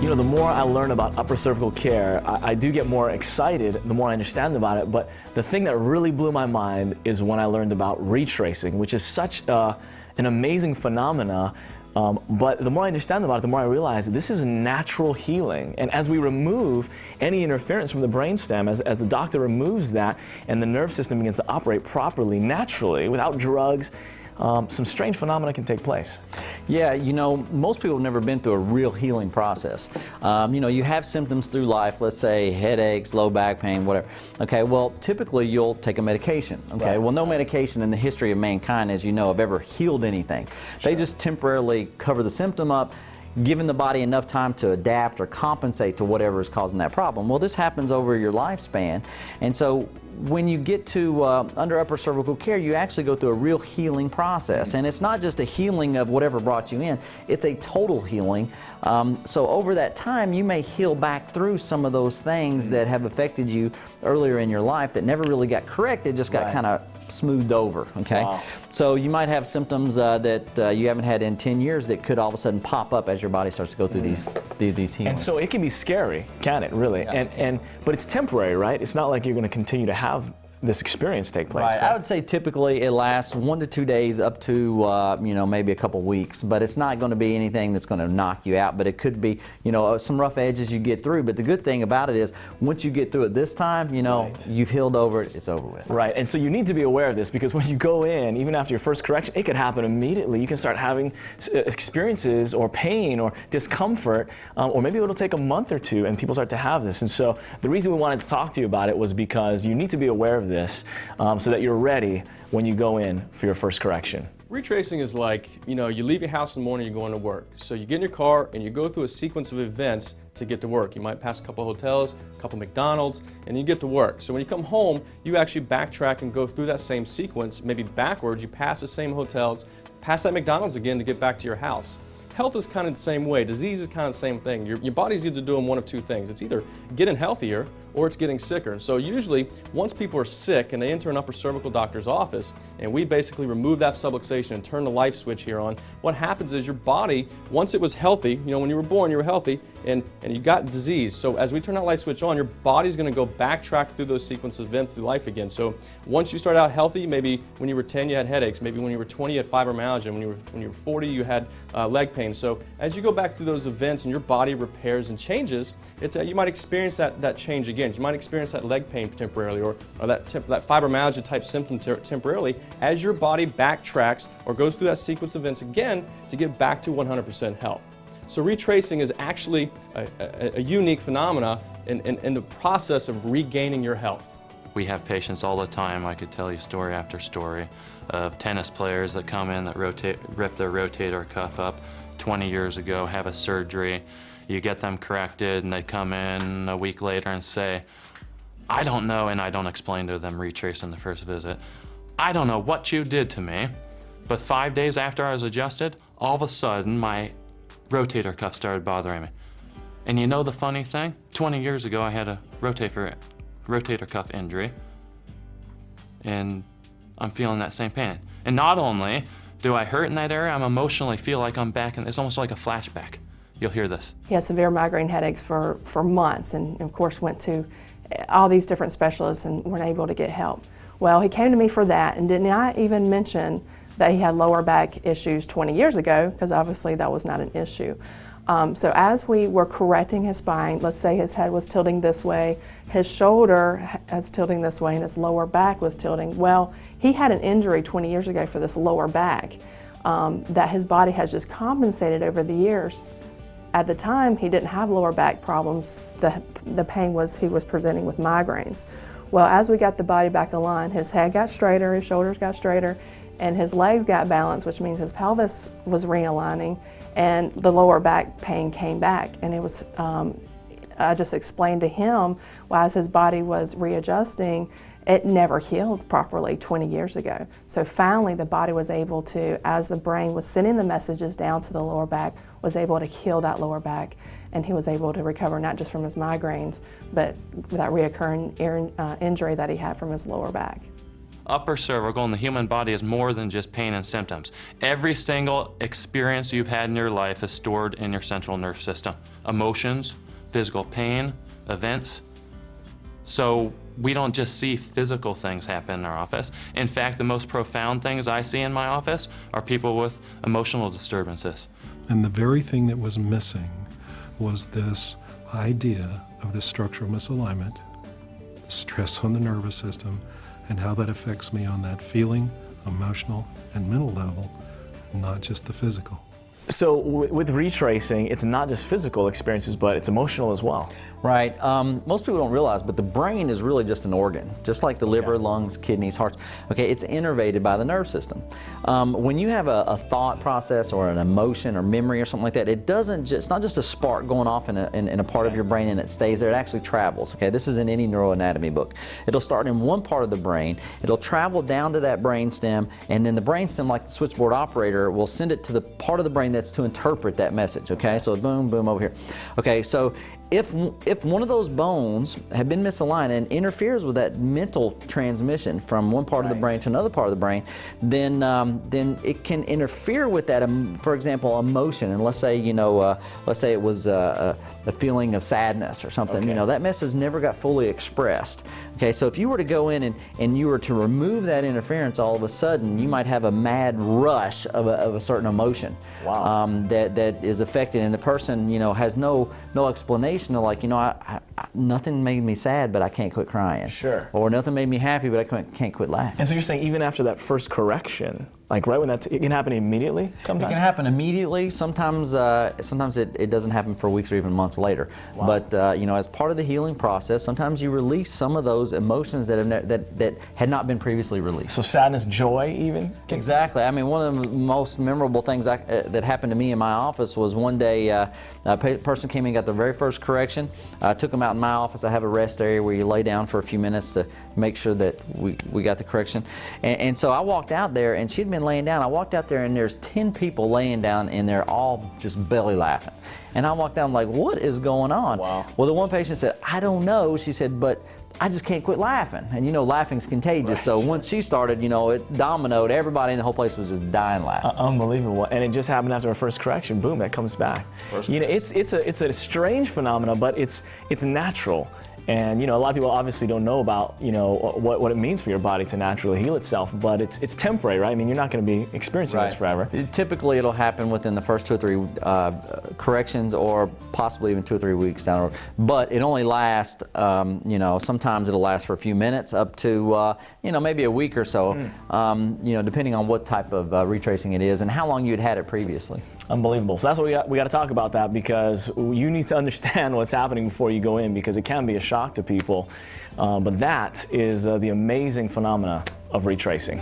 You know, the more I learn about upper cervical care, I do get more excited the more I understand about it, but the thing that really blew my mind is when I learned about retracing, which is such an amazing phenomena. But the more I understand about it, the more I realize this is natural healing. And as we remove any interference from the brainstem, as the doctor removes that and the nerve system begins to operate properly, naturally, without drugs, some strange phenomena can take place. Yeah, you know, most people have never been through a real healing process. You know, you have symptoms through life, let's say headaches, low back pain, whatever. Okay, well, typically you'll take a medication. Okay, Right. well, no medication in the history of mankind, as you know, have ever healed anything. They just temporarily cover the symptom up, giving the body enough time to adapt or compensate to whatever is causing that problem. Well, this happens over your lifespan, and so when you get to under upper cervical care, you actually go through a real healing process. And it's not just a healing of whatever brought you in, it's a total healing. So over that time, you may heal back through some of those things that have affected you earlier in your life that never really got corrected, just got kind of smoothed over, okay? Wow. So you might have symptoms that you haven't had in 10 years that could all of a sudden pop up as your body starts to go through these healings. And so it can be scary, can it, really? Yeah. But it's temporary, right? It's not like you're going to continue to have this experience take place. Right. I would say typically it lasts 1 to 2 days up to you know, maybe a couple weeks, but it's not going to be anything that's going to knock you out. But it could be, you know, some rough edges you get through. But the good thing about it is once you get through it this time, you know, you've healed over it, it's over with. Right, and so you need to be aware of this, because when you go in, even after your first correction, it could happen immediately. You can start having experiences or pain or discomfort, or maybe it'll take a month or two and people start to have this. And so the reason we wanted to talk to you about it was because you need to be aware of this so that you're ready when you go in for your first correction. Retracing is like, you know, you leave your house in the morning, you're going to work. So you get in your car and you go through a sequence of events to get to work. You might pass a couple hotels, a couple McDonald's, and you get to work. So when you come home, you actually backtrack and go through that same sequence, maybe backwards. You pass the same hotels, pass that McDonald's again to get back to your house. Health is kind of the same way. Disease is kind of the same thing. Your body's either doing one of two things. It's either getting healthier or it's getting sicker. So usually, once people are sick and they enter an upper cervical doctor's office, and we basically remove that subluxation and turn the light switch here on, what happens is your body, once it was healthy, you know, when you were born, you were healthy, and you got disease. So as we turn that light switch on, your body's going to go backtrack through those sequence of events through life again. So once you start out healthy, maybe when you were 10 you had headaches, maybe when you were 20 you had fibromyalgia, when you were 40 you had leg pain. So as you go back through those events and your body repairs and changes, you might experience that change again. You might experience that leg pain temporarily, or that fibromyalgia type symptom temporarily, as your body backtracks or goes through that sequence of events again to get back to 100% health. So retracing is actually a unique phenomena in the process of regaining your health. We have patients all the time. I could tell you story after story of tennis players that come in that rip their rotator cuff up 20 years ago, have a surgery. You get them corrected and they come in a week later and say, I don't know, and I don't explain to them retracing the first visit, I don't know what you did to me, but 5 days after I was adjusted, all of a sudden my rotator cuff started bothering me. And you know the funny thing? 20 years ago I had a rotator cuff injury, and I'm feeling that same pain. And not only do I hurt in that area, I'm emotionally feel like I'm back, and it's almost like a flashback. You'll hear this. He had severe migraine headaches for months, and of course went to all these different specialists and weren't able to get help. Well, he came to me for that, and did not even mention that he had lower back issues 20 years ago, because obviously that was not an issue. So as we were correcting his spine, let's say his head was tilting this way, his shoulder was tilting this way, and his lower back was tilting. Well, he had an injury 20 years ago for this lower back that his body has just compensated over the years. At the time, he didn't have lower back problems. The pain was, he was presenting with migraines. Well, as we got the body back aligned, his head got straighter, his shoulders got straighter, and his legs got balanced, which means his pelvis was realigning, and the lower back pain came back. And it was, I just explained to him, why as his body was readjusting, it never healed properly 20 years ago. So finally the body was able to, as the brain was sending the messages down to the lower back, was able to heal that lower back, and he was able to recover not just from his migraines, but that reoccurring injury that he had from his lower back. upper cervical and the human body is more than just pain and symptoms. Every single experience you've had in your life is stored in your central nervous system. Emotions, physical pain, events. So we don't just see physical things happen in our office. In fact, the most profound things I see in my office are people with emotional disturbances. And the very thing that was missing was this idea of the structural misalignment, the stress on the nervous system, and how that affects me on that feeling, emotional, and mental level, not just the physical. So with retracing, it's not just physical experiences, but it's emotional as well. Right. Most people don't realize, but the brain is really just an organ, just like the liver, lungs, kidneys, hearts. Okay, it's innervated by the nerve system. When you have a thought process or an emotion or memory or something like that, it's not just a spark going off in a part of your brain and it stays there. It actually travels. Okay, this is in any neuroanatomy book. It'll start in one part of the brain. It'll travel down to that brain stem, and then the brain stem, like the switchboard operator, will send it to the part of the brain that's to interpret that message. Okay, so boom, boom over here. Okay, so if one of those bones have been misaligned and interferes with that mental transmission from one part of the brain to another part of the brain, then it can interfere with that. For example, emotion. And let's say it was a feeling of sadness or something. Okay. That message never got fully expressed. Okay, so if you were to go in and you were to remove that interference, all of a sudden you might have a mad rush of a certain emotion. Wow. That is affected, and the person has no explanation. Like, nothing made me sad, but I can't quit crying. Sure. Or nothing made me happy, but I can't quit laughing. And so you're saying even after that first correction, like right when it can happen immediately sometimes? It can happen immediately. Sometimes it doesn't happen for weeks or even months later. Wow. But as part of the healing process, sometimes you release some of those emotions that had not been previously released. So sadness, joy even? Exactly. I mean, one of the most memorable things that happened to me in my office was one day a person came in and got the very first correction. I took them out in my office. I have a rest area where you lay down for a few minutes to make sure that we got the correction. And so I walked out there, and she'd been laying down. I walked out there, and there's 10 people laying down, and they're all just belly laughing. And I walked down like, what is going on? Wow. Well, the one patient said, I don't know. She said, but I just can't quit laughing. And laughing's contagious. Right. So once she started, it dominoed. Everybody in the whole place was just dying laughing. Unbelievable. And it just happened after our first correction. Boom, that comes back. It's a strange phenomenon, but it's natural. And a lot of people obviously don't know about what it means for your body to naturally heal itself, but it's temporary, right? I mean, you're not going to be experiencing this forever. Typically, it'll happen within the first 2 or 3 corrections, or possibly even 2 or 3 weeks down the road. But it only lasts, sometimes it'll last for a few minutes, up to maybe a week or so, depending on what type of retracing it is and how long you'd had it previously. Unbelievable. So that's what we got to talk about that, because you need to understand what's happening before you go in, because it can be a shock to people. But that is the amazing phenomena of retracing.